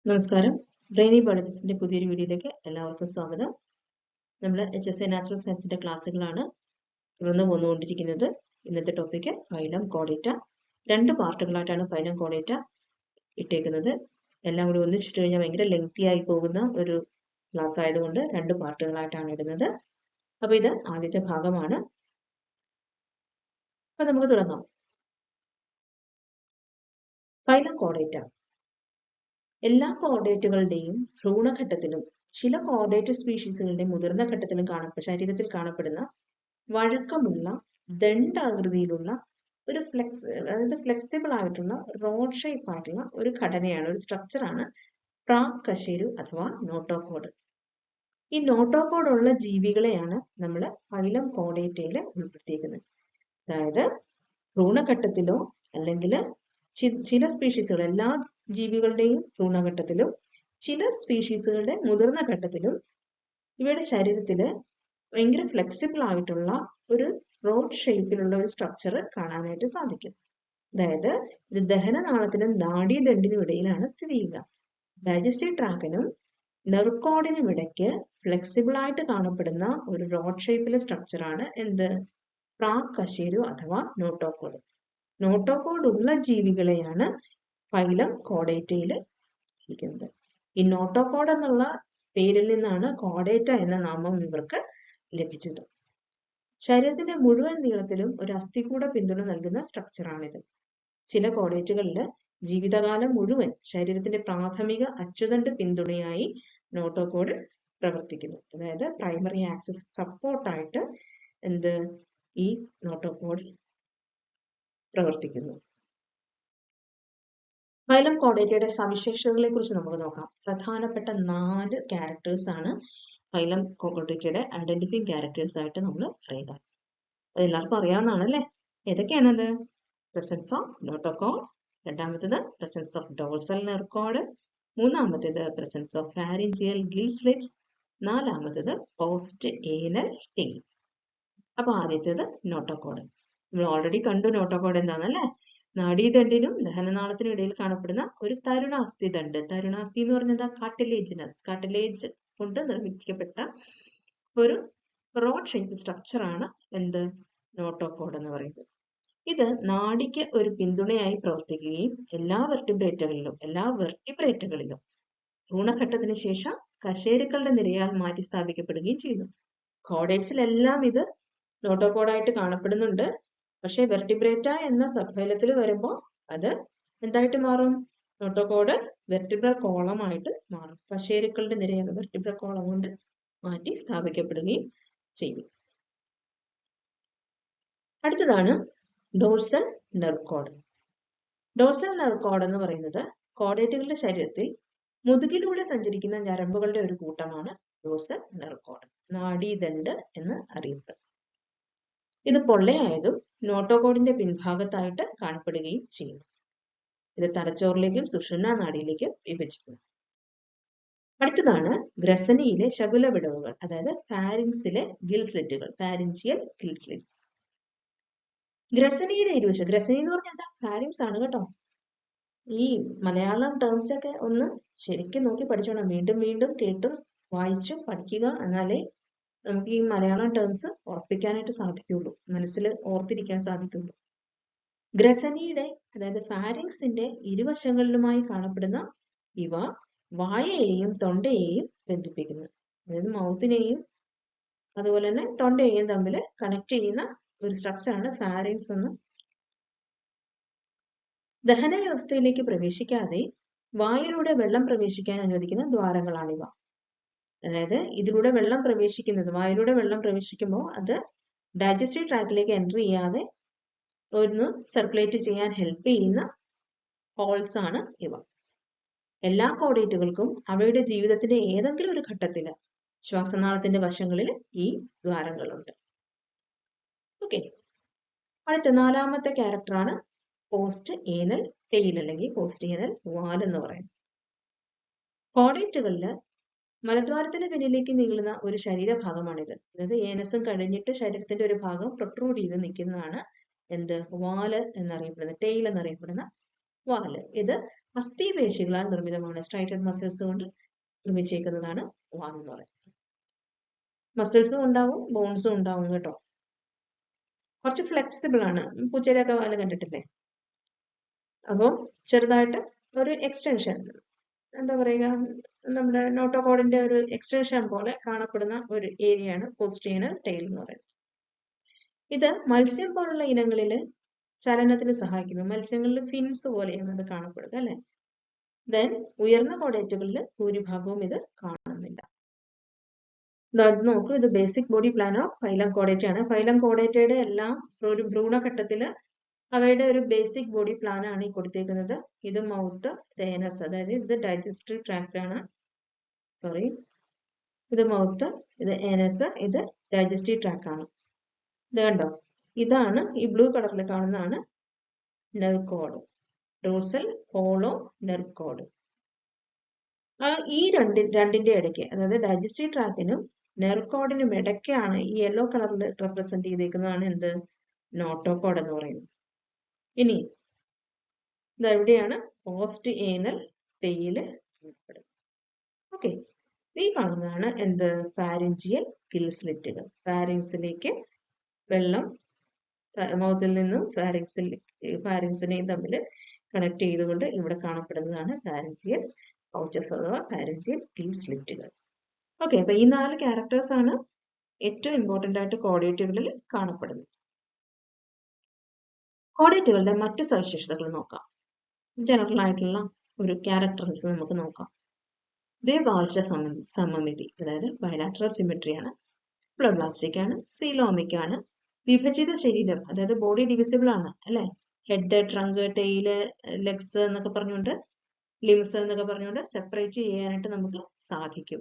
നമസ്കാരം. ബ്രെയിനി ബയോളജിസ്റ്റിന്റെ പുതിയൊരു വീഡിയോയിലേക്ക് എല്ലാവർക്കും സ്വാഗതം. നമ്മൾ HSA നാച്ചുറൽ സയൻസിന്റെ ക്ലാസ്സുകളാണ് തുടർന്ന് പോന്നുകൊണ്ടിരിക്കുന്നത്. ഇന്നത്തെ ടോപ്പിക്ക് ഫൈലം കോഡേറ്റ. 2 പാർട്ടുകളായിട്ടാണ് ഫൈലം കോഡേറ്റ ഇട്ടേക്കുന്നത്. എല്ലാം കൂടി ഒന്നിച്ചിട്ട് കഴിഞ്ഞാൽ ഭയങ്കര ലെങ്തി ആയി പോകുന്ന ഒരു ക്ലാസ് ആയതുകൊണ്ട് 2 പാർട്ടുകളായിട്ടാണ് ഇടുന്നത്. അപ്പൊ ഇത് ആദ്യത്തെ ഭാഗമാണ്. അപ്പൊ നമുക്ക് തുടങ്ങാം. ഫൈലം കോഡേറ്റ എല്ലാ കോർഡേറ്റുകളുടെയും ഭ്രൂണഘട്ടത്തിലും ചില കോർഡേറ്റ് സ്പീഷീസുകളുടെ മുതിർന്ന ഘട്ടത്തിലും ശരീരത്തിൽ കാണപ്പെടുന്ന വഴക്കമുള്ള ദണ്ഡാകൃതിയിലുള്ള ഒരു ഫ്ലെക്സിബിൾ ആയിട്ടുള്ള റോഡ് ഷേപ്പ് ആയിട്ടുള്ള ഒരു ഘടനയാണ്, ഒരു സ്ട്രക്ചറാണ് പ്രാക് കശേരു അഥവാ നോട്ടോകോഡ്. ഈ നോട്ടോകോഡ് ഉള്ള ജീവികളെയാണ് നമ്മൾ ഫൈലം കോഡേറ്റയിൽ ഉൾപ്പെടുത്തിയിരിക്കുന്നത്. അതായത് ഭ്രൂണഘട്ടത്തിലോ അല്ലെങ്കിൽ ചില സ്പീഷീസുകൾ, എല്ലാ ജീവികളുടെയും ഭ്രൂണഘട്ടത്തിലും ചില സ്പീഷീസുകളുടെ മുതിർന്ന ഘട്ടത്തിലും ഇവയുടെ ശരീരത്തിൽ ഭയങ്കര ഫ്ലെക്സിബിൾ ആയിട്ടുള്ള ഒരു റോഡ് ഷേപ്പിലുള്ള ഒരു സ്ട്രക്ചർ കാണാനായിട്ട് സാധിക്കും. അതായത് ഇത് ദഹനനാളത്തിനും നാഡീദണ്ഡിനും ഇടയിലാണ് സ്ഥിതി ചെയ്യുക. ഡൈജസ്റ്റീവ് ട്രാക്കിനും നെർക്കോഡിനും ഇടയ്ക്ക് ഫ്ലെക്സിബിൾ ആയിട്ട് കാണപ്പെടുന്ന ഒരു റോഡ് ഷേപ്പിലെ സ്ട്രക്ചറാണ് എന്ത്? പ്രാക് കശേരു അഥവാ നോട്ടോകോഡ്. നോട്ടോകോഡ് ഉള്ള ജീവികളെയാണ് ഫൈലം കോഡേറ്റയിൽ ഇരിക്കുന്നത്. ഈ നോട്ടോകോഡ് എന്നുള്ള പേരിൽ നിന്നാണ് കോഡേറ്റ എന്ന നാമം ഇവർക്ക് ലഭിച്ചത്. ശരീരത്തിന്റെ മുഴുവൻ നീളത്തിലും ഒരു അസ്ഥികൂട പിന്തുണ നൽകുന്ന സ്ട്രക്ചറാണിത്. ചില കോഡേറ്റുകളിൽ ജീവിതകാലം മുഴുവൻ ശരീരത്തിന്റെ പ്രാഥമിക അച്ചുതണ്ട് പിന്തുണയായി നോട്ടോകോഡ് പ്രവർത്തിക്കുന്നു. അതായത് പ്രൈമറി ആക്സിസ് സപ്പോർട്ടായിട്ട് ഈ നോട്ടോകോഡ് പ്രവർത്തിക്കുന്നു. ഫൈലം കോഡേറ്റയുടെ സവിശേഷതകളെ കുറിച്ച് നമുക്ക് നോക്കാം. പ്രധാനപ്പെട്ട 4 ക്യാരക്ടേഴ്സ് ആണ് ഫൈലം കോഡേറ്റയുടെ ഐഡന്റിഫൈങ് ക്യാരക്ടേഴ്സ് ആയിട്ട് നമ്മൾ പറയുക. അത് എല്ലാവർക്കും അറിയാവുന്നതാണ് അല്ലേ? ഏതൊക്കെയാണത്? പ്രസൻസ് ഓഫ് നോട്ടോകോഡ്, രണ്ടാമത്തേത് പ്രസൻസ് ഓഫ് ഡോർസൽ നെർക്കോഡ്, മൂന്നാമത്തേത് presence of pharyngeal gill slits, നാലാമത്തേത് പോസ്റ്റ് ഏനൽ ടെയിൽ. അപ്പൊ ആദ്യത്തേത് നോട്ടോകോഡ്. നമ്മൾ ഓൾറെഡി കണ്ടു നോട്ടോകോഡ് എന്താണല്ലേ? നാഡീദണ്ഡിനും ദഹനനാളത്തിനും ഇടയിൽ കാണപ്പെടുന്ന ഒരു തരുണാസ്ഥി ദണ്ട്. തരുണാസ്ഥി എന്ന് പറഞ്ഞാൽ കാർട്ടിലേജ് കൊണ്ട് നിർമ്മിക്കപ്പെട്ട ഒരു റോഡ് ഷേപ്പ് സ്ട്രക്ചറാണ് നോട്ടോകോഡ് എന്ന് പറയുന്നത്. ഇത് നാഡിക്ക് ഒരു പിന്തുണയായി പ്രവർത്തിക്കുകയും എല്ലാ വെർട്ടിബ്രേറ്റുകളിലും ഭ്രൂണഘട്ടത്തിന് ശേഷം കശേരുക്കളുടെ നിരയാൽ മാറ്റി സ്ഥാപിക്കപ്പെടുകയും ചെയ്യുന്നു. കോഡേറ്റ്സിലെല്ലാം ഇത് നോട്ടോകോഡായിട്ട് കാണപ്പെടുന്നുണ്ട്. പക്ഷെ വെർട്ടിബ്രേറ്റ എന്ന സബ്ഫൈലത്തിൽ വരുമ്പോൾ അത് എന്തായിട്ട് മാറും? നോട്ടോകോഡ് വെർട്ടിബ്രൽ കോളമായിട്ട് മാറും. കശേരുക്കളുടെ നിരയാണ് വെർട്ടിബ്രൽ കോളം കൊണ്ട് മാറ്റി സ്ഥാപിക്കപ്പെടുകയും ചെയ്യും. അടുത്തതാണ് ഡോർസൽ നെർക്കോഡ്. ഡോർസൽ നെർക്കോഡ് എന്ന് പറയുന്നത് കോഡേറ്റുകളുടെ ശരീരത്തിൽ മുതുകിലൂടെ സഞ്ചരിക്കുന്ന ഞരമ്പുകളുടെ ഒരു കൂട്ടമാണ് ഡോർസൽ നെർക്കോഡ്. നാഡീദണ്ഡ് എന്ന് അറിയപ്പെടും. ഇത് പൊള്ളയായതും നോട്ടോകോഡിന്റെ പിൻഭാഗത്തായിട്ട് കാണപ്പെടുകയും ചെയ്യുന്നു. ഇത് തലച്ചോറിലേക്കും സുഷുമ്നാ നാഡിയിലേക്കും വിഭജിക്കുന്നു. അടുത്തതാണ് ഗ്രസനിയിലെ ശകുല വിടവുകൾ, അതായത് ഫാരിങ്സിലെ ഗിൽ സ്ലിറ്റുകൾ, ഫാരിഞ്ചിയൽ ഗിൽ സ്ലിറ്റ്സ്. ഗ്രസനിയുടെ ഇരുവശം, ഗ്രസനി എന്ന് പറഞ്ഞാൽ എന്താ? ഫാരിങ്സ് ആണ് കേട്ടോ. ഈ മലയാളം ടേംസ് ഒക്കെ ഒന്ന് ശരിക്കും നോക്കി പഠിച്ചോണം. വീണ്ടും വീണ്ടും കേട്ടും വായിച്ചും പഠിക്കുക. എന്നാലേ നമുക്ക് ഈ മലയാളം ടേംസ് ഉറപ്പിക്കാനായിട്ട് സാധിക്കുള്ളൂ, മനസ്സിൽ ഓർത്തിരിക്കാൻ സാധിക്കുള്ളൂ. ഗ്രസനിയുടെ, അതായത് ഫാരിങ്സിന്റെ ഇരുവശങ്ങളിലുമായി കാണപ്പെടുന്ന ഇവ വായയെയും തൊണ്ടയെയും ബന്ധിപ്പിക്കുന്നു. അതായത് മൗത്തിനെയും അതുപോലെ തന്നെ തൊണ്ടയെയും തമ്മിൽ കണക്ട് ചെയ്യുന്ന ഒരു സ്ട്രക്ചറാണ് ഫാരിങ്സ് എന്ന്. ദഹന വ്യവസ്ഥയിലേക്ക് പ്രവേശിക്കാതെ വായിലൂടെ വെള്ളം പ്രവേശിക്കാൻ അനുവദിക്കുന്ന ദ്വാരങ്ങളാണിവ. അതായത് ഇതിലൂടെ വെള്ളം പ്രവേശിക്കുന്നത്, വായിലൂടെ വെള്ളം പ്രവേശിക്കുമ്പോൾ അത് ഡൈജസ്റ്റീവ് ട്രാക്കിലേക്ക് എൻ്റർ ചെയ്യാതെ ഒന്ന് സർക്കുലേറ്റ് ചെയ്യാൻ ഹെൽപ്പ് ചെയ്യുന്ന ഹോൾസ് ആണ് ഇവ. എല്ലാ കോഡേറ്റുകൾക്കും അവയുടെ ജീവിതത്തിന്റെ ഏതെങ്കിലും ഒരു ഘട്ടത്തിൽ ശ്വാസനാളത്തിന്റെ വശങ്ങളിൽ ഈ ദ്വാരങ്ങളുണ്ട്. ഓക്കെ. അടുത്ത 4ാമത്തെ ക്യാരക്ടറാണ് പോസ്റ്റ് ഏനൽ ടെയിൽ അല്ലെങ്കിൽ പോസ്റ്റ് ഏനൽ വാൽ എന്ന് പറയുന്നത്. കോഡേറ്റുകളില് മലദ്വാരത്തിന് പിന്നിലേക്ക് നീളുന്ന ഒരു ശരീരഭാഗമാണിത്. അതായത് ഏനസും കഴിഞ്ഞിട്ട് ശരീരത്തിന്റെ ഒരു ഭാഗം പ്രൊട്രൂഡ് ചെയ്ത് നിൽക്കുന്നതാണ് വാല് എന്നറിയപ്പെടുന്നത്, ടെയിൽ എന്നറിയപ്പെടുന്ന വാല്. ഇത് അസ്ഥിപേശികളാൽ നിർമ്മിതമാണ്. സ്ട്രൈറ്റഡ് മസിൽസ് കൊണ്ട് നിർമ്മിച്ചേക്കുന്നതാണ് വാൽ എന്ന് പറയുന്നത്. മസിൽസും ഉണ്ടാവും, ബോൺസും ഉണ്ടാവും കേട്ടോ. കുറച്ച് ഫ്ലെക്സിബിൾ ആണ്. പൂച്ചയുടെ ഒക്കെ വാല് കണ്ടിട്ടില്ലേ? അപ്പോൾ ചെറുതായിട്ട് ഒരു എക്സ്റ്റൻഷൻ, എന്താ പറയുക, നമ്മുടെ നോട്ടോകോഡിന്റെ ഒരു എക്സ്റ്റൻഷൻ പോലെ കാണപ്പെടുന്ന ഒരു ഏരിയയാണ് പോസ്റ്റീരിയർ ടെയിൽ എന്ന് പറയുന്നത്. ഇത് മത്സ്യം പോലുള്ള ഇനങ്ങളിൽ ചലനത്തിന് സഹായിക്കുന്നു. മത്സ്യങ്ങളിൽ ഫിൻസ് പോലെയാണ് ഇത് കാണപ്പെടുക അല്ലെ. ദെൻ ഉയർന്ന കോഡേറ്റുകളിൽ ഭൂരിഭാഗവും ഇത് കാണുന്നില്ല. നോക്കൂ, ഇത് basic body plan of phylum കോഡേറ്റ ആണ്. ഫൈലം കോഡേറ്റയുടെ എല്ലാം ഒരു ഭ്രൂണഘട്ടത്തില് അവയുടെ ഒരു ബേസിക് ബോഡി പ്ലാൻ ആണ് ഈ കൊടുത്തേക്കുന്നത്. ഇത് മൗത്ത്, തേനസ്, അതായത് ഇത് ഡൈജസ്റ്റീവ് ട്രാക്ട് ആണ്. സോറി, ഇത് മൗത്ത്, ഇത് ഏനസ്, ഇത് ഡൈജസ്റ്റീവ് ട്രാക്ട് ആണ്. ഇത് കണ്ടോ, ഇതാണ് ഈ ബ്ലൂ കളറിൽ കാണുന്നതാണ് nerve code, dorsal hollow nerve code. ഈ രണ്ടിന്റെ ഇടയ്ക്ക്, അതായത് ഡൈജസ്റ്റീവ് ട്രാക്റ്റിനും നെർവ് കോഡിനും ഇടയ്ക്കാണ് ഈ യെല്ലോ കളറിൽ റെപ്രസെന്റ് ചെയ്തേക്കുന്നതാണ് എന്ത്, നോട്ടോകോഡ് എന്ന് പറയുന്നത്. ഇനി ഇതെവിടെയാണ് പോസ്റ്റ് ഏനൽ ടെയില് ഉൾപ്പെടുന്നത്. ഓക്കെ, ഈ കാണുന്നതാണ് എന്ത്, ഫാരിഞ്ചിയൽ ഗിൽ സ്ലിറ്റുകൾ. ഫാരിങ്സിലേക്ക് വെള്ളം മൗത്തിൽ നിന്നും ഫാരിങ്സിനെയും തമ്മിൽ കണക്ട് ചെയ്തുകൊണ്ട് ഇവിടെ കാണപ്പെടുന്നതാണ് ഫാരിഞ്ചിയൽ പൗച്ചസ് അഥവാ ഫാരിഞ്ചിയൽ ഗിൽ സ്ലിറ്റുകൾ. ഓക്കെ, അപ്പൊ ഈ 4 ക്യാരക്ടേഴ്സ് ആണ് ഏറ്റവും ഇമ്പോർട്ടന്റ് ആയിട്ട് കോഡേറ്റുകളിൽ കാണപ്പെടുന്നത്. കോഡേറ്റുകളുടെ മറ്റു സവിശേഷതകൾ നോക്കാം. ജനറൽ ആയിട്ടുള്ള ഒരു ക്യാരക്ടേഴ്സ് നമുക്ക് നോക്കാം. ദ്വിപാർശ്വ സമമിതി, അതായത് ബയലാറ്ററൽ സിമെട്രി ആണ്. പ്ലബ്ലാസ്റ്റിക് ആണ്, സീലോമിക് ആണ്. വിഭജിത ശരീരം, അതായത് ബോഡി ഡിവിസിബിൾ ആണ് അല്ലെ. ഹെഡ്, ട്രങ്ക്, ടെയില്, ലെഗ്സ് എന്നൊക്കെ പറഞ്ഞുകൊണ്ട്, ലിംസ് എന്നൊക്കെ പറഞ്ഞുകൊണ്ട് സെപ്പറേറ്റ് ചെയ്യാനായിട്ട് നമുക്ക് സാധിക്കും.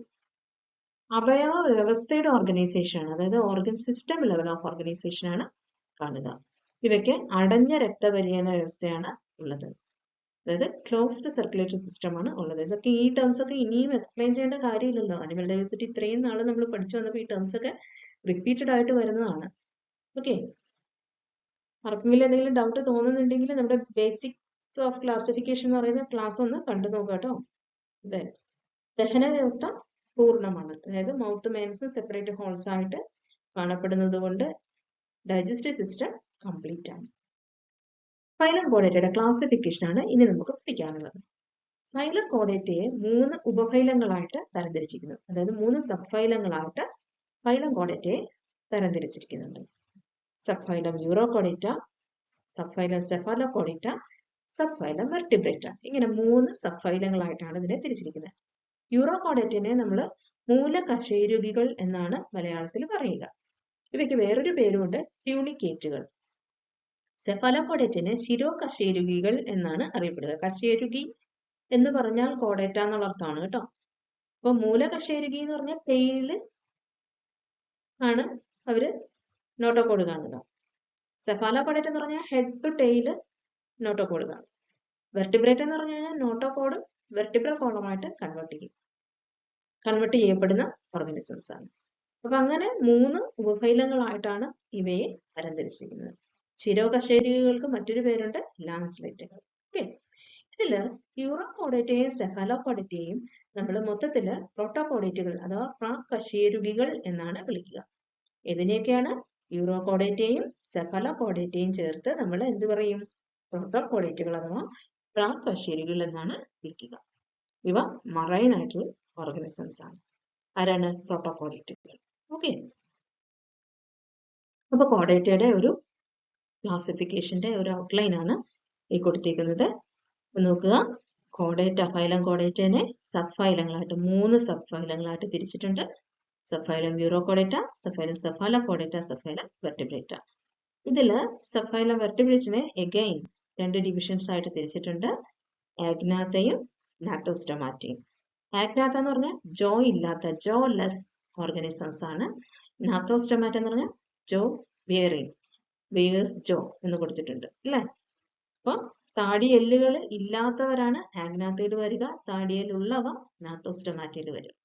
അവയവ വ്യവസ്ഥയുടെ ഓർഗനൈസേഷൻ ആണ്, അതായത് organ system level of organisation ആണ് കാണുക. ഇവയ്ക്ക് അടഞ്ഞ രക്തപര്യന വ്യവസ്ഥയാണ് ഉള്ളത്, അതായത് ക്ലോസ്ഡ് സർക്കുലേറ്ററി സിസ്റ്റം ആണ് ഉള്ളത്. ഇതൊക്കെ ഈ ടേംസ് ഒക്കെ ഇനിയും എക്സ്പ്ലെയിൻ ചെയ്യേണ്ട കാര്യമില്ലല്ലോ. അനിമൽ ഡൈവേഴ്സിറ്റി ഇത്രയും നാള് നമ്മൾ പഠിച്ചു വന്നപ്പോൾ ഈ ടേംസ് ഒക്കെ റിപ്പീറ്റഡ് ആയിട്ട് വരുന്നതാണ്. ഓക്കെ, ആർക്കെങ്കിലും എന്തെങ്കിലും ഡൗട്ട് തോന്നുന്നുണ്ടെങ്കിൽ നമ്മുടെ ബേസിക്സ് ഓഫ് ക്ലാസിഫിക്കേഷൻ എന്ന് പറയുന്ന ക്ലാസ് ഒന്ന് കണ്ടു നോക്കാം കേട്ടോ. ദഹന വ്യവസ്ഥ പൂർണ്ണമാണ്, അതായത് മൗത്ത് മെയിൻസ് സെപ്പറേറ്റ് ഹോൾസ് ആയിട്ട് കാണപ്പെടുന്നത് കൊണ്ട് ഡൈജസ്റ്റീവ് സിസ്റ്റം കംപ്ലീറ്റ് ആണ്. ഫൈലം കോഡേറ്റയുടെ ക്ലാസിഫിക്കേഷൻ ആണ് ഇനി നമുക്ക് പഠിക്കാനുള്ളത്. ഫൈലം കോഡേറ്റയെ 3 ഉപഫൈലങ്ങളായിട്ട് തരംതിരിച്ചിരിക്കുന്നു, അതായത് 3 സബ് ഫൈലങ്ങളായിട്ട് ഫൈലം കോഡേറ്റയെ തരംതിരിച്ചിരിക്കുന്നുണ്ട്. Sub phylum Urochordata, sub phylum Cephalochordata, sub phylum Vertebrata. ഇങ്ങനെ 3 സബ് ഫൈലങ്ങളായിട്ടാണ് ഇതിനെ തിരിച്ചിരിക്കുന്നത്. യൂറോകോഡേറ്റിനെ നമ്മൾ മൂലകശേരുകികൾ എന്നാണ് മലയാളത്തിൽ പറയുക. ഇവയ്ക്ക് വേറൊരു പേരുമുണ്ട്, ട്യൂണിക്കേറ്റുകൾ. സെഫാലോകോഡേറ്റിനെ ശിരോകശേരുകികൾ എന്നാണ് അറിയപ്പെടുക. കശേരുകി എന്ന് പറഞ്ഞാൽ കോഡേറ്റ എന്നുള്ള അർത്ഥമാണ് കേട്ടോ. അപ്പൊ മൂലകശേരുകി എന്ന് പറഞ്ഞാൽ ടെയില് ആണ് അവര് നോട്ടോകോഡ് കാണുക. സെഫാലോകോഡേറ്റ് എന്ന് പറഞ്ഞാൽ ഹെഡ് ടു ടെയില് നോട്ടോകോഡ് കാണും. വെർട്ടിബ്രേറ്റ് എന്ന് പറഞ്ഞു കഴിഞ്ഞാൽ നോട്ടോകോഡ് വെർട്ടിബ്രൽ കോളമായിട്ട് കൺവേർട്ട് ചെയ്യപ്പെടുന്ന ഓർഗാനിസംസ് ആണ്. അപ്പൊ അങ്ങനെ 3 ഉപഫൈലങ്ങളായിട്ടാണ് ഇവയെ തരംതിരിച്ചിരിക്കുന്നത്. ശിരോകശേരുകികൾക്ക് മറ്റൊരു പേരുണ്ട്, ലാൻസ്ലെറ്റുകൾ. ഓക്കെ, ഇതില് യൂറോകോഡേറ്റയെയും സെഫാലോകോഡേറ്റയെയും നമ്മൾ മൊത്തത്തില് പ്രോട്ടോകോഡേറ്റുകൾ അഥവാ പ്രാക്കശേരുകികൾ എന്നാണ് വിളിക്കുക. ഇതിനെയൊക്കെയാണ് യൂറോകോഡേറ്റയെയും സെഫാലോകോഡേറ്റയെയും ചേർത്ത് നമ്മൾ എന്ത് പറയും, പ്രോട്ടോകോഡേറ്റുകൾ അഥവാ പ്രാക്കശേരുകികൾ എന്നാണ് വിളിക്കുക. ഇവ മറൈൻ ആയിട്ടുള്ള ഓർഗാനിസംസ് ആണ്. ആരാണ്? പ്രോട്ടോകോഡേറ്റുകൾ. ഓക്കെ, അപ്പൊ കോഡേറ്റയുടെ ഒരു ക്ലാസിഫിക്കേഷന്റെ ഒരു ഔട്ട്ലൈൻ ആണ് ഈ കൊടുത്തിരിക്കുന്നത്. നോക്കുക, കോഡേറ്റ ഫൈലം കോഡേറ്റനെ സബ് ഫൈലങ്ങളായിട്ട് 3 സബ് ഫൈലങ്ങളായിട്ട് തിരിച്ചിട്ടുണ്ട്. Sub phylum Urochordata, sub phylum Cephalochordata, sub phylum Vertebrata. ഇതില് സബ് ഫൈലം വെർട്ടിബ്രേറ്റിനെ എഗൈൻ 2 ഡിവിഷൻസ് ആയിട്ട് തിരിച്ചിട്ടുണ്ട്, ആഗ്നാത്തയും നാത്തോസ്റ്റൊമാറ്റയും. ആഗ്നാത്ത എന്ന് പറഞ്ഞാൽ ജോ ഇല്ലാത്ത, ജോ ലെസ് ഓർഗാനിസംസ് ആണ്. നാത്തോസ്റ്റൊമാറ്റ എന്ന് പറഞ്ഞാൽ ജോ ബിയറിംഗ്, ബിയേഴ്സ് ജോ എന്ന് കൊടുത്തിട്ടുണ്ട് അല്ലെ. അപ്പൊ താടിയെല്ലുകൾ ഇല്ലാത്തവരാണ് ആഗ്നാത്തയിൽ വരിക, താടിയെല്ലുള്ളവ നാത്തോസ്റ്റൊമാറ്റയിൽ വരും.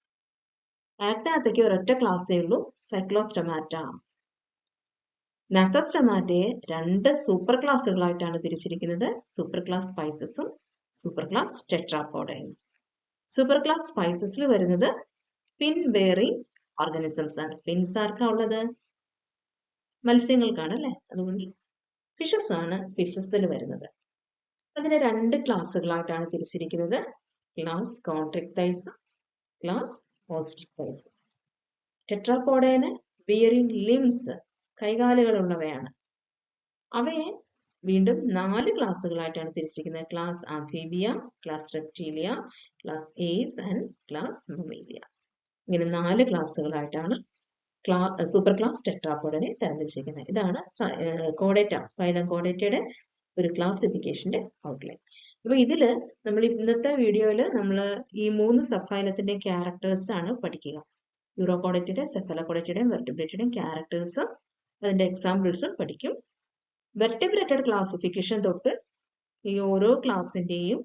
ആഗ്നാത്തയ്ക്ക് ഒരൊറ്റ ക്ലാസ്സേ ഉള്ളൂ, സൈക്ലോസ്റ്റൊമാറ്റ. നാത്തോസ്റ്റമാറ്റയെ 2 സൂപ്പർ ക്ലാസ്സുകളായിട്ടാണ് തിരിച്ചിരിക്കുന്നത്. സൂപ്പർ ക്ലാസ് സ്പൈസസും സൂപ്പർ ക്ലാസ് ടെട്രാപോഡയും. സൂപ്പർ ക്ലാസ് സ്പൈസസിൽ വരുന്നത് ഫിൻ ബെയറിംഗ് ഓർഗാനിസംസ് ആണ്. ഫിൻസ് ആർക്കാ ഉള്ളത്? മത്സ്യങ്ങൾക്കാണ് അല്ലെ. അതുകൊണ്ട് ഫിഷസ് ആണ് ഫിഷസിൽ വരുന്നത്. അതിനെ 2 ക്ലാസ്സുകളായിട്ടാണ് തിരിച്ചിരിക്കുന്നത്. Class Chondrichthyes, class Osteichthyes. ടെട്രാപോഡേന് ബിയറിംഗ് ലിംസ്, കൈകാലുകളുള്ളവയാണ്. അവയെ വീണ്ടും 4 ക്ലാസ്സുകളായിട്ടാണ് തിരിച്ചിരിക്കുന്നത്. Class Amphibia, class Reptilia, class Aves and class Mammalia. ഇങ്ങനെ 4 ക്ലാസ്സുകളായിട്ടാണ് സൂപ്പർ ക്ലാസ് ടെട്രാപോഡിനെ തരംതിരിച്ചിരിക്കുന്നത്. ഇതാണ് കോഡേറ്റ, ഫൈലം കോഡേറ്റയുടെ ഒരു ക്ലാസിഫിക്കേഷന്റെ ഔട്ട്ലൈൻ. അപ്പൊ ഇതില് നമ്മൾ ഇന്നത്തെ വീഡിയോയില് നമ്മൾ ഈ 3 സബ് ഫൈലത്തിന്റെ ക്യാരക്ടേഴ്സ് ആണ് പഠിക്കുക. യൂറോകോഡേറ്റയുടെ, സെഫലോകോഡേറ്റയുടെയും വെർട്ടിബ്രേറ്റയുടെയും ക്യാരക്ടേഴ്സും അതിന്റെ എക്സാമ്പിൾസും പഠിക്കും. വെർട്ടിബ്രേറ്റഡ് ക്ലാസിഫിക്കേഷൻ തൊട്ട് ഈ ഓരോ ക്ലാസിന്റെയും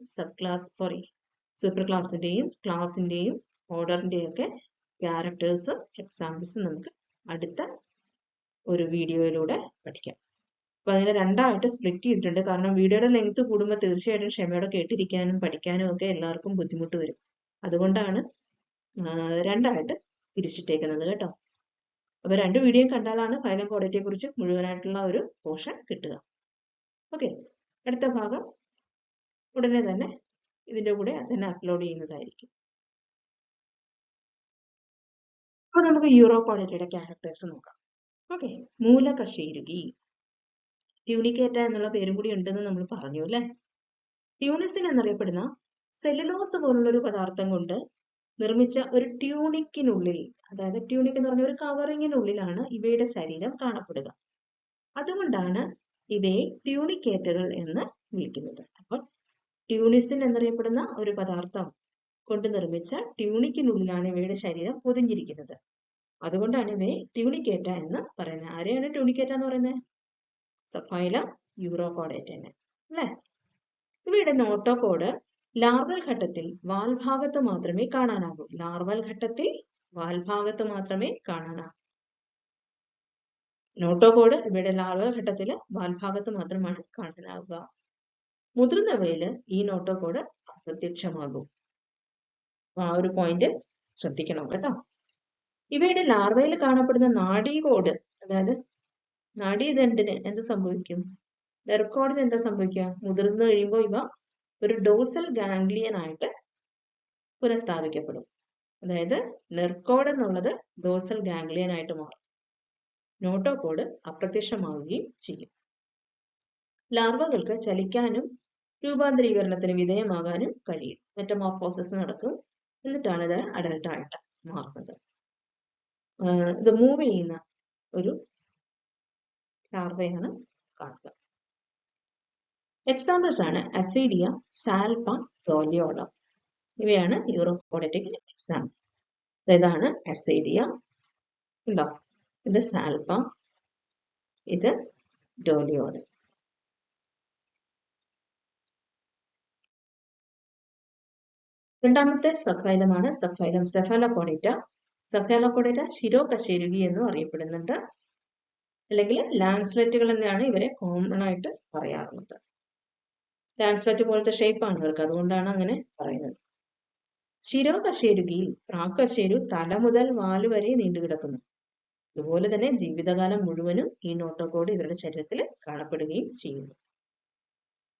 സൂപ്പർ ക്ലാസിന്റെയും ക്ലാസിന്റെയും ഓർഡറിന്റെയും ഒക്കെ ക്യാരക്ടേഴ്സും എക്സാമ്പിൾസും നമുക്ക് അടുത്ത ഒരു വീഡിയോയിലൂടെ പഠിക്കാം. അപ്പൊ അതിനെ 2ആയിട്ട് സ്പ്ലിറ്റ് ചെയ്തിട്ടുണ്ട്. കാരണം വീഡിയോയുടെ ലെങ്ത് കൂടുമ്പോൾ തീർച്ചയായിട്ടും ക്ഷമയോടെ കേട്ടിരിക്കാനും പഠിക്കാനും ഒക്കെ എല്ലാവർക്കും ബുദ്ധിമുട്ട് വരും. അതുകൊണ്ടാണ് 2ആയിട്ട് തിരിച്ചിട്ടേക്കുന്നത് കേട്ടോ. അപ്പൊ 2 വീഡിയോ കണ്ടാലാണ് ഫൈലം കോഡേറ്റയെ കുറിച്ച് മുഴുവനായിട്ടുള്ള ഒരു പോർഷൻ കിട്ടുക. ഓക്കെ, അടുത്ത ഭാഗം ഉടനെ തന്നെ ഇതിന്റെ കൂടെ തന്നെ അപ്ലോഡ് ചെയ്യുന്നതായിരിക്കും. അപ്പൊ നമുക്ക് യൂറോകോഡേറ്റയുടെ ക്യാരക്ടേഴ്സ് നോക്കാം. ഓക്കെ, മൂലകശേരുകി. ട്യൂണിക്കേറ്റ എന്നുള്ള പേരും കൂടി ഉണ്ടെന്ന് നമ്മൾ പറഞ്ഞു അല്ലെ. ട്യൂണിസിൻ എന്നറിയപ്പെടുന്ന സെല്ലുലോസ് പോലുള്ളൊരു പദാർത്ഥം കൊണ്ട് നിർമ്മിച്ച ഒരു ട്യൂണിക്കിനുള്ളിൽ, അതായത് ട്യൂണിക് എന്ന് പറഞ്ഞ ഒരു കവറിങ്ങിനുള്ളിലാണ് ഇവയുടെ ശരീരം കാണപ്പെടുക. അതുകൊണ്ടാണ് ഇവയെ ട്യൂണിക്കേറ്റകൾ എന്ന് വിളിക്കുന്നത്. അപ്പോൾ ട്യൂണിസിൻ എന്നറിയപ്പെടുന്ന ഒരു പദാർത്ഥം കൊണ്ട് നിർമ്മിച്ച ട്യൂണിക്കിനുള്ളിലാണ് ഇവയുടെ ശരീരം പൊതിഞ്ഞിരിക്കുന്നത്. അതുകൊണ്ടാണ് ഇവയെ ട്യൂണിക്കേറ്റ എന്ന് പറയുന്നത്. ആരെയാണ് ട്യൂണിക്കേറ്റ എന്ന് പറയുന്നത്? സഫൈലം യൂറോകോഡേറ്റനെ അല്ലെ. ഇവയുടെ നോട്ടോകോഡ് ലാർവൽ ഘട്ടത്തിൽ വാൽഭാഗത്ത് മാത്രമേ കാണാനാകൂ. ലാർവൽ ഘട്ടത്തിൽ വാൽഭാഗത്ത് മാത്രമേ കാണാനാകൂ. നോട്ടോകോഡ് ഇവയുടെ ലാർവൽ ഘട്ടത്തിൽ വാൽഭാഗത്ത് മാത്രമാണ് കാണാനാവുക. മുതിർന്നവയില് ഈ നോട്ടോകോഡ് അപ്രത്യക്ഷമാകും. ആ ഒരു പോയിന്റ് ശ്രദ്ധിക്കണം കേട്ടോ. ഇവയുടെ ലാർവയിൽ കാണപ്പെടുന്ന നാഡീകോഡ്, അതായത് നാഡീദണ്ഡിന് എന്ത് സംഭവിക്കും? നെർക്കോഡിന് എന്താ സംഭവിക്കുക? മുതിർന്നു കഴിയുമ്പോൾ ഇവ ഒരു ഡോസൽ ഗാംഗ്ലിയൻ ആയിട്ട് പുനഃസ്ഥാപിക്കപ്പെടും. അതായത് നെർക്കോഡ് എന്നുള്ളത് ഡോസൽ ഗാംഗ്ലിയൻ ആയിട്ട് മാറും. നോട്ടോകോഡ് അപ്രത്യക്ഷമാവുകയും ചെയ്യും. ലാർവകൾക്ക് ചലിക്കാനും രൂപാന്തരീകരണത്തിന് വിധേയമാകാനും കഴിയും. മെറ്റമോർഫോസിസ് നടക്കും. എന്നിട്ടാണ് ഇത് അഡൽട്ടായിട്ട് മാറുന്നത്. ഇത് മൂവ് ചെയ്യുന്ന ഒരു ലാർവയാണ് കാണുക. എക്സാമ്പിൾസ് ആണ് അസീഡിയ, സാൽപ, ഡോലിയോളം. ഇവയാണ് യൂറോകോഡേറ്റയ്ക്ക് എക്സാമ്പിൾ. ഇതാണ് അസീഡിയ, ഉണ്ടോ? ഇത് സാൽപ, ഇത് ഡോലിയോളം. രണ്ടാമത്തെ സബ്ഫൈലമാണ് സബ്ഫൈലം സെഫലോകോഡേറ്റ. സെഫലോകോഡേറ്റ ശിരോകശേരുകി എന്നും അറിയപ്പെടുന്നുണ്ട്. അല്ലെങ്കിൽ ലാൻസ്ലെറ്റുകൾ എന്നാണ് ഇവരെ കോമൺ ആയിട്ട് പറയാറുള്ളത്. ലാൻസ്ലെറ്റ് പോലത്തെ ഷേപ്പാണ് ഇവർക്ക്, അതുകൊണ്ടാണ് അങ്ങനെ പറയുന്നത്. ശിരോകശേരുകിയിൽ പ്രാക്കശേരു തല മുതൽ വാല് വരെ നീണ്ടുകിടക്കുന്നു. അതുപോലെ തന്നെ ജീവിതകാലം മുഴുവനും ഈ നോട്ടോകോഡ് ഇവരുടെ ശരീരത്തിൽ കാണപ്പെടുകയും ചെയ്യുന്നു.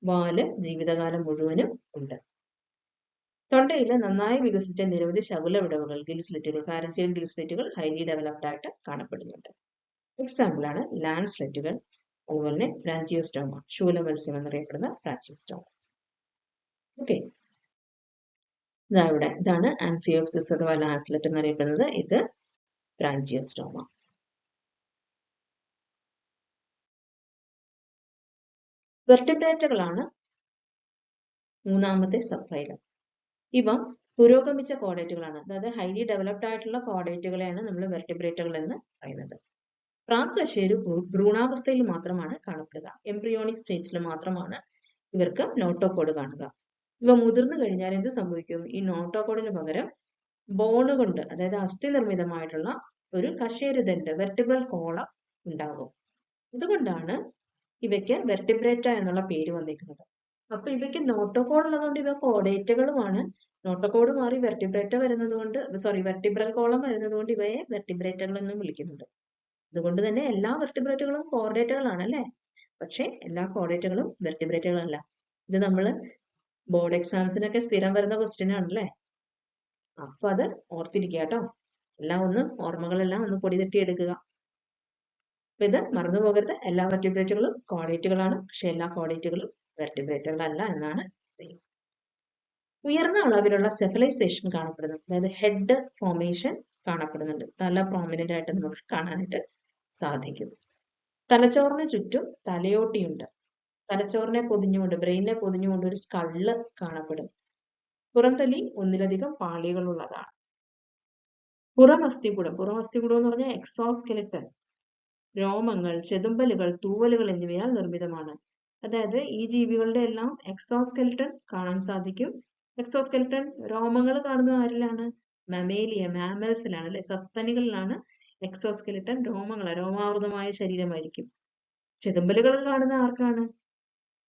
വാല് ജീവിതകാലം മുഴുവനും ഉണ്ട്. തൊണ്ടയിൽ നന്നായി വികസിച്ച നിരവധി ശകുല വിടവുകൾ, ഗിൽസ്ലെറ്റുകൾ, ഫാരഞ്ചിയൽ ഗിൽസ്ലെറ്റുകൾ ഹൈലി ഡെവലപ്ഡ് ആയിട്ട് കാണപ്പെടുന്നുണ്ട്. എക്സാമ്പിൾ ആണ് ലാൻസ്ലെറ്റുകൾ, അതുപോലെ തന്നെ ബ്രാഞ്ചിയോസ്റ്റോമ, ശൂലമത്സ്യം എന്നറിയപ്പെടുന്ന ബ്രാഞ്ചിയോസ്റ്റോമ. ഓക്കെ, ഇതാണ് ആംഫിയോക്സിസ് അഥവാ ലാൻസ്ലെറ്റ് എന്നറിയപ്പെടുന്നത്. ഇത് ബ്രാഞ്ചിയോസ്റ്റോമ. വെർട്ടിബ്രേറ്റുകളാണ് മൂന്നാമത്തെ സബ്ഫൈലം. ഇവ പുരോഗമിച്ച കോഡേറ്റുകളാണ്. അതായത് ഹൈലി ഡെവലപ്ഡ് ആയിട്ടുള്ള കോഡേറ്റുകളെയാണ് നമ്മൾ വെർട്ടിബ്രേറ്റുകൾ എന്ന് പറയുന്നത്. പ്രാക്കശേരു ഭ്രൂണാവസ്ഥയിൽ മാത്രമാണ് കാണപ്പെടുക. എംബ്രിയോണിക് സ്റ്റേജിൽ മാത്രമാണ് ഇവർക്ക് നോട്ടോകോഡ് കാണുക. ഇവ മുതിർന്നു കഴിഞ്ഞാൽ എന്ത് സംഭവിക്കും? ഈ നോട്ടോകോഡിന് പകരം ബോണ് കൊണ്ട്, അതായത് അസ്ഥി നിർമ്മിതമായിട്ടുള്ള ഒരു കശേരുദണ്ഡ്, വെർട്ടിബ്രൽ കോളം ഉണ്ടാകും. അതുകൊണ്ടാണ് ഇവയ്ക്ക് വെർട്ടിബ്രേറ്റ എന്നുള്ള പേര് വന്നിരിക്കുന്നത്. അപ്പൊ ഇവയ്ക്ക് നോട്ടോകോഡ് ഉള്ളതുകൊണ്ട് ഇവ കോഡേറ്റുകളുമാണ്. നോട്ടോകോഡ് മാറി വെർട്ടിബ്രേറ്റ വരുന്നത് കൊണ്ട്, വെർട്ടിബ്രൽ കോളം വരുന്നത് കൊണ്ട് ഇവയെ വെർട്ടിബ്രേറ്റകൾ എന്നും വിളിക്കുന്നുണ്ട്. അതുകൊണ്ട് തന്നെ എല്ലാ വെർട്ടിബ്രേറ്റുകളും കോർഡേറ്റുകളാണ് അല്ലേ? പക്ഷെ എല്ലാ കോർഡേറ്റുകളും വെർട്ടിബ്രേറ്റുകളല്ല. ഇത് നമ്മൾ ബോർഡ് എക്സാംസിനൊക്കെ സ്ഥിരം വരുന്ന ക്വസ്റ്റ്യൻ ആണല്ലേ. അപ്പൊ അത് ഓർത്തിരിക്കുക കേട്ടോ. ഓർമ്മകളെല്ലാം ഒന്ന് പൊടി തട്ടി എടുക്കുക. അപ്പൊ ഇത് മറന്നു പോകരുത്. എല്ലാ വെർട്ടിബ്രേറ്റുകളും കോർഡേറ്റുകളാണ്, പക്ഷെ എല്ലാ കോർഡേറ്റുകളും വെർട്ടിബ്രേറ്റുകളല്ല എന്നാണ്. ഉയർന്ന അളവിലുള്ള സെഫലൈസേഷൻ കാണപ്പെടുന്നു. അതായത് ഹെഡ് ഫോർമേഷൻ കാണപ്പെടുന്നുണ്ട്. തല പ്രോമിനന്റ് ആയിട്ട് നമുക്ക് കാണാനായിട്ട് സാധിക്കും. തലച്ചോറിന് ചുറ്റും തലയോട്ടിയുണ്ട്. തലച്ചോറിനെ പൊതിഞ്ഞുകൊണ്ട്, ബ്രെയിനിനെ പൊതിഞ്ഞുകൊണ്ട് ഒരു സ്കള്ള് കാണപ്പെടും. പുറംതൊലി ഒന്നിലധികം പാളികളുള്ളതാണ്. പുറമസ്തികൂടം എന്ന് പറഞ്ഞാൽ എക്സോസ്കെലറ്റൻ, രോമങ്ങൾ, ചെതുമ്പലുകൾ, തൂവലുകൾ എന്നിവയാൽ നിർമ്മിതമാണ്. അതായത് ഈ ജീവികളുടെ എല്ലാം എക്സോസ്കെലറ്റൻ കാണാൻ സാധിക്കും. എക്സോസ്കെലറ്റൻ രോമങ്ങൾ കാണുന്നത് ആരിലാണ്? മാമൽസിലാണ് അല്ലെ, സസ്തനികളിലാണ് എക്സോസ്കെലറ്റൻ രോമാവൃതമായ ശരീരമായിരിക്കും. ചെതുമ്പലുകൾ കാണുന്ന ആർക്കാണ്?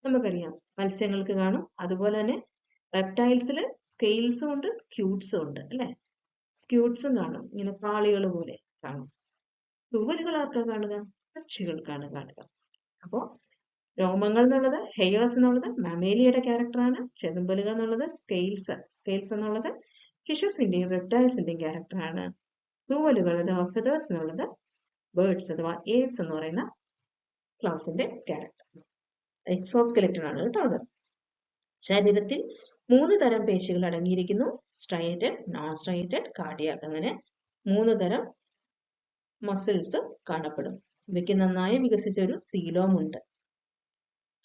നമുക്കറിയാം, മത്സ്യങ്ങൾക്ക് കാണും. അതുപോലെ തന്നെ റെപ്റ്റൈൽസിൽ സ്കെയിൽസും ഉണ്ട്, സ്ക്യൂട്ട്സും ഉണ്ട് അല്ലെ. സ്ക്യൂട്ട്സും കാണും, ഇങ്ങനെ പാളികൾ പോലെ കാണും. തൂവലുകൾ ആർക്കാ കാണുക? പക്ഷികൾക്കാണ് കാണുക. അപ്പോ രോമങ്ങൾ എന്നുള്ളത്, ഹെയേഴ്സ് എന്നുള്ളത് മമേലിയയുടെ ക്യാരക്ടറാണ്. ചെതുമ്പലുകൾ എന്നുള്ളത് സ്കെയിൽസ് എന്നുള്ളത് ഫിഷസിന്റെയും റെപ്റ്റൈൽസിന്റെയും ക്യാരക്ടറാണ്. തൂവലുകൾ അഥവാ ഫെതേഴ്സ് എന്നുള്ളത് ബേർഡ്സ് അഥവാ ഏവ്സ് എന്ന് പറയുന്ന ക്ലാസിന്റെ ക്യാരക്ടർ. എക്സോസ്കെലറ്റൻ ആണ് കേട്ടോ അത്. ശരീരത്തിൽ 3 തരം പേശികൾ അടങ്ങിയിരിക്കുന്നു. Striated, non striated, cardiac. അങ്ങനെ 3 തരം മസിൽസ് കാണപ്പെടും. ഇവയ്ക്ക് നന്നായി വികസിച്ച ഒരു സീലോം ഉണ്ട്.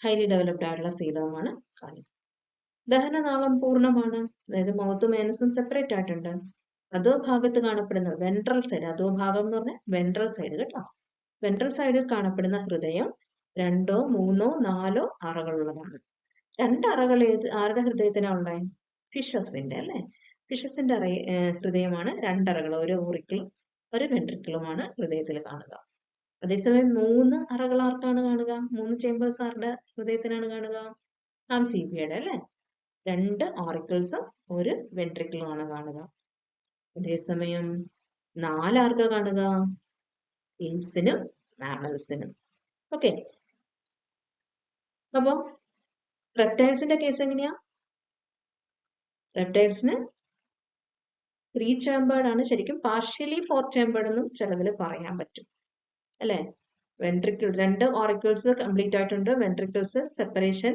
ഹൈലി ഡെവലപ്ഡ് ആയിട്ടുള്ള സീലോമാണ് കാണുന്നത്. ദഹനനാളം പൂർണ്ണമാണ്. അതായത് മൗത്തും ഏനസും സെപ്പറേറ്റ് ആയിട്ടുണ്ട്. അധോഭാഗത്ത് കാണപ്പെടുന്ന വെൻട്രൽ സൈഡ്, അധോഭാഗം എന്ന് പറഞ്ഞാൽ വെൻട്രൽ സൈഡ് കേട്ടോ. വെൻട്രൽ സൈഡിൽ കാണപ്പെടുന്ന ഹൃദയം 2, 3, 4 അറകളുള്ളതാണ്. 2 അറകൾ ആരുടെ ഹൃദയത്തിനാണ് ഉള്ളത്? ഫിഷസിന്റെ അല്ലെ. ഫിഷസിന്റെ ഹൃദയമാണ് 2 അറകൾ, ഒരു ഓറിക്കിളും ഒരു വെൻട്രിക്കിളുമാണ് ഹൃദയത്തിൽ കാണുക. അതേസമയം 3 അറകൾ ആർക്കാണ് കാണുക? 3 ചേമ്പേഴ്സ് ആരുടെ ഹൃദയത്തിനാണ് കാണുക? ആംഫീബിയയുടെ അല്ലെ. 2 ഓറിക്കിൾസും ഒരു വെൻട്രിക്കിളും ആണ് കാണുക. അതേസമയം 4 ആർക്കാ കാണുക? ഏവ്സിനും മാമൽസിനും. ഓക്കെ. അപ്പോ റെപ്റ്റൈൽസിന്റെ കേസ് എങ്ങനെയാ? റെപ്റ്റൈൽസിന് 3 ചേമ്പേർഡ് ആണ്. ശരിക്കും പാർഷ്യലി 4 ചേമ്പേർഡ് എന്നും ചിലതിൽ പറയാൻ പറ്റും അല്ലെ. വെൻട്രിക്കിൾ 2 ഓറിക്കിൾസ് കംപ്ലീറ്റ് ആയിട്ടുണ്ട്. വെൻട്രിക്കിൾസ് സെപ്പറേഷൻ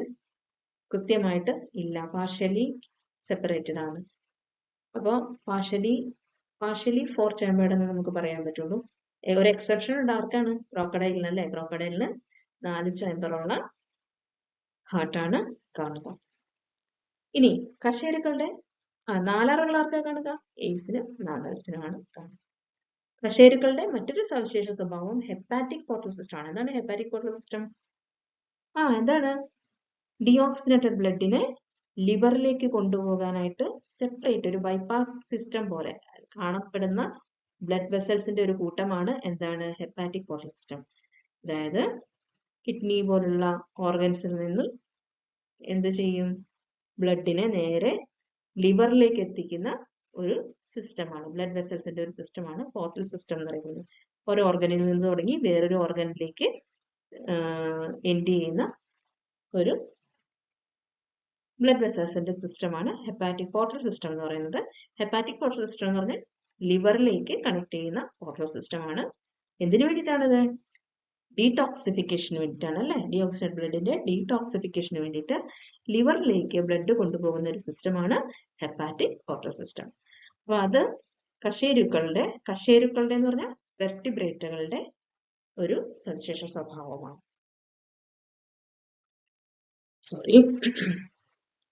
കൃത്യമായിട്ട് ഇല്ല, പാർഷ്യലി സെപ്പറേറ്റഡ് ആണ്. അപ്പോൾ പാർഷ്യലി 4 ചേമ്പേർഡ് എന്ന് നമുക്ക് പറയാൻ പറ്റുള്ളൂ. ഒരു എക്സെപ്ഷൻ ഉണ്ട്, ആർക്കാണ്? ക്രോക്കഡൈലിന് അല്ലെ. ക്രോക്കഡൈലിന് 4 ചേമ്പറുള്ള ഹാർട്ടാണ് കാണുക. ഇനി കശേരുക്കളുടെ 4 അറകൾ ആർക്കാ കാണുക? ഏവ്സിനും മാമൽസിനുമാണ് കാണുക. കശേരുക്കളുടെ മറ്റൊരു സവിശേഷ സ്വഭാവം ഹെപ്പാറ്റിക് പോർട്ടൽ സിസ്റ്റം ആണ്. എന്താണ് ഹെപ്പാറ്റിക് പോർട്ടൽ സിസ്റ്റം? എന്താണ്? ഡിയോക്സിനേറ്റഡ് ബ്ലഡിനെ ലിവറിലേക്ക് കൊണ്ടുപോകാനായിട്ട് സെപ്പറേറ്റ് ഒരു ബൈപ്പാസ് സിസ്റ്റം പോലെ കാണപ്പെടുന്ന ബ്ലഡ് വെസൽസിന്റെ ഒരു കൂട്ടമാണ് എന്താണ്? Hepatic portal system. അതായത് കിഡ്നി പോലുള്ള ഓർഗൻസിൽ നിന്നും എന്ത് ചെയ്യും? ബ്ലഡിനെ നേരെ ലിവറിലേക്ക് എത്തിക്കുന്ന ഒരു സിസ്റ്റമാണ്, ബ്ലഡ് വെസൽസിന്റെ ഒരു സിസ്റ്റമാണ് പോർട്ടൽ സിസ്റ്റം എന്ന് പറയുന്നത്. ഒരു ഓർഗനിൽ നിന്ന് തുടങ്ങി വേറൊരു ഓർഗനിലേക്ക് എൻഡ് ചെയ്യുന്ന ഒരു ബ്ലഡ് വെസൽസിന്റെ സിസ്റ്റമാണ് ഹെപ്പാറ്റിക് പോർട്ടൽ സിസ്റ്റം എന്ന് പറയുന്നത്. ഹെപ്പാറ്റിക് പോർട്ടൽ സിസ്റ്റം എന്ന് പറഞ്ഞാൽ ലിവറിലേക്ക് കണക്ട് ചെയ്യുന്ന പോർട്ടൽ സിസ്റ്റമാണ്. എന്തിനു വേണ്ടിയിട്ടാണത്? ഡീടോക്സിഫിക്കേഷന് വേണ്ടിയിട്ടാണ് അല്ലെ. ഡിയോക്സിനേറ്റഡ് ബ്ലഡിന്റെ ഡീടോക്സിഫിക്കേഷന് വേണ്ടിയിട്ട് ലിവറിലേക്ക് ബ്ലഡ് കൊണ്ടുപോകുന്ന ഒരു സിസ്റ്റമാണ് ഹെപ്പാറ്റിക് പോർട്ടൽ സിസ്റ്റം. അപ്പൊ അത് കശേരുക്കളുടെ എന്ന് പറഞ്ഞാൽ വെർട്ടിബ്രേറ്റുകളുടെ ഒരു സവിശേഷ സ്വഭാവമാണ്.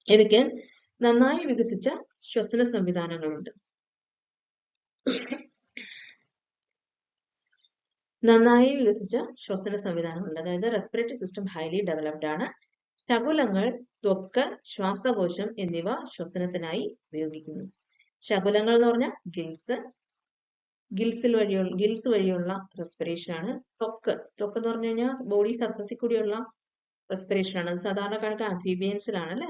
ഇവയ്ക്ക് നന്നായി വികസിച്ച ശ്വസന സംവിധാനങ്ങളുണ്ട്. അതായത് റെസ്പിറേറ്ററി സിസ്റ്റം ഹൈലി ഡെവലപ്ഡ് ആണ്. ശകുലങ്ങൾ, ത്വക്ക്, ശ്വാസകോശം എന്നിവ ശ്വസനത്തിനായി ഉപയോഗിക്കുന്നു. ശകുലങ്ങൾ എന്ന് പറഞ്ഞാൽ ഗിൽസ്, ഗിൽസ് വഴിയുള്ള റെസ്പിറേഷൻ ആണ്. ത്വക്ക് എന്ന് പറഞ്ഞു കഴിഞ്ഞാൽ ബോഡി സർഫസിൽ കൂടിയുള്ള റെസ്പിറേഷൻ ആണ്. അത് സാധാരണ കണക്ക് ആംഫീബിയൻസിലാണ് അല്ലെ.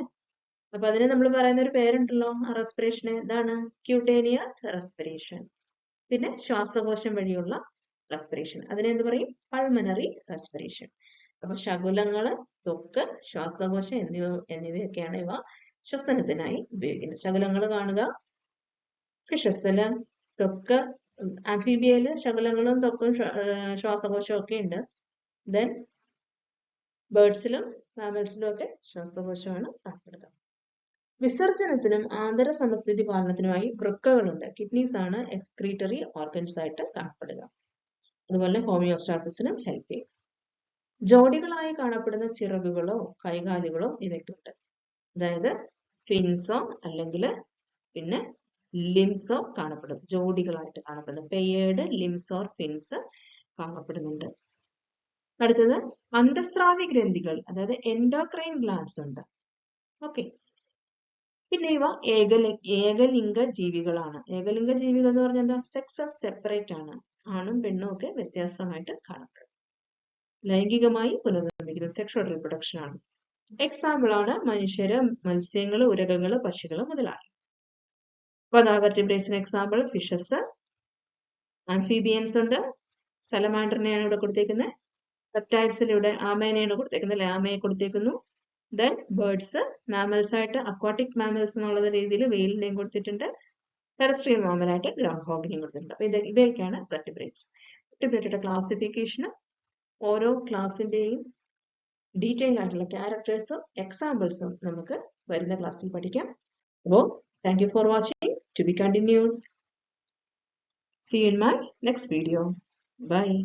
അപ്പൊ അതിന് നമ്മൾ പറയുന്ന ഒരു പേരുണ്ടല്ലോ ആ റെസ്പിറേഷന്, ഇതാണ് ക്യൂട്ടേനിയസ് റെസ്പിറേഷൻ. പിന്നെ ശ്വാസകോശം വഴിയുള്ള റെസ്പിറേഷൻ, അതിനെന്ത് പറയും? Pulmonary respiration. അപ്പൊ ശകുലങ്ങള്, ത്വക്ക്, ശ്വാസകോശം എന്നിവയൊക്കെയാണ് ഇവ ശ്വസനത്തിനായി ഉപയോഗിക്കുന്നത്. ശകുലങ്ങൾ കാണുക, ഫിഷസില്, ത്വക്ക്, ആംഫീബിയയില് ശകുലങ്ങളും ത്വക്കും ശ്വാസകോശവും ഒക്കെ ഉണ്ട്. ദെൻ ബേർഡ്സിലും മാമൽസിലും ഒക്കെ ശ്വാസകോശമാണ് കാണപ്പെടുക. വിസർജനത്തിനും ആന്തര സമസ്ഥിതി പാലനത്തിനുമായി വൃക്കകളുണ്ട്. കിഡ്നീസ് ആണ് എക്സ്ക്രീറ്ററി ഓർഗൻസ് ആയിട്ട് കാണപ്പെടുക. അതുപോലെ ഹോമിയോസ്റ്റാസിസിനും ഹെൽപ്പ് ചെയ്യും. ജോഡികളായി കാണപ്പെടുന്ന ചിറകുകളോ കൈകാലുകളോ ഇവയ്ക്കുണ്ട്. അതായത് ഫിൻസോ അല്ലെങ്കിൽ പിന്നെ ലിംസോ കാണപ്പെടും. ജോഡികളായിട്ട് കാണപ്പെടുന്നു. പെയേർഡ് ലിംസ് ഓർ ഫിൻസ് കാണപ്പെടുന്നുണ്ട്. അടുത്തത് അന്തസ്രാവി ഗ്രന്ഥികൾ, അതായത് എൻഡോക്രൈൻ ഗ്ലാൻഡ്സ് ഉണ്ട്. ഓക്കെ. പിന്നെ ഇവ ഏകലിംഗ ജീവികളാണ്. ഏകലിംഗ ജീവികൾ എന്ന് പറഞ്ഞാൽ എന്താ? സെക്സസ് സെപ്പറേറ്റ് ആണ്. ആണും പെണ്ണും ഒക്കെ വ്യത്യാസമായിട്ട് കാണപ്പെടും. ലൈംഗികമായി പുനർനിർമ്മിക്കുന്നത്, സെക്ഷൽ റീപ്രൊഡക്ഷൻ ആണ്. എക്സാമ്പിൾ ആണ് മനുഷ്യര്, മത്സ്യങ്ങള്, ഉരകങ്ങള്, പക്ഷികള് മുതലായി. വെർട്ടിബ്രേറ്റ്സിന് എക്സാമ്പിൾ ഫിഷസ്, ആംഫീബിയൻസ് ഉണ്ട്, സലമാൻഡറിനെയാണ് ഇവിടെ കൊടുത്തേക്കുന്നത്. റെപ്റ്റൈൽസിലൂടെ ആമേനെയാണ് കൊടുത്തേക്കുന്നത്, ആമയെ കൊടുത്തേക്കുന്നു. ദെൻ ബേർഡ്സ്, മാമൽസ് ആയിട്ട് അക്വാട്ടിക് മാമൽസ് എന്നുള്ള രീതിയിൽ വെയിലിനെയും കൊടുത്തിട്ടുണ്ട്. ടെറസ്ട്രിയൽ മാമലായിട്ട് ഗ്രൗണ്ട് ഹോഗിനെയും കൊടുത്തിട്ടുണ്ട്. അപ്പൊ ഇവയൊക്കെയാണ് വെർട്ടിബ്രേറ്റ്സ്. വെർട്ടിബ്രേറ്റയുടെ ക്ലാസിഫിക്കേഷനും ഓരോ ക്ലാസിന്റെയും ഡീറ്റെയിൽ ആയിട്ടുള്ള ക്യാരക്ടേഴ്സും എക്സാമ്പിൾസും നമുക്ക് വരുന്ന ക്ലാസ്സിൽ പഠിക്കാം. അപ്പോൾ thank you for watching. To be continued. See you in my next video. Bye.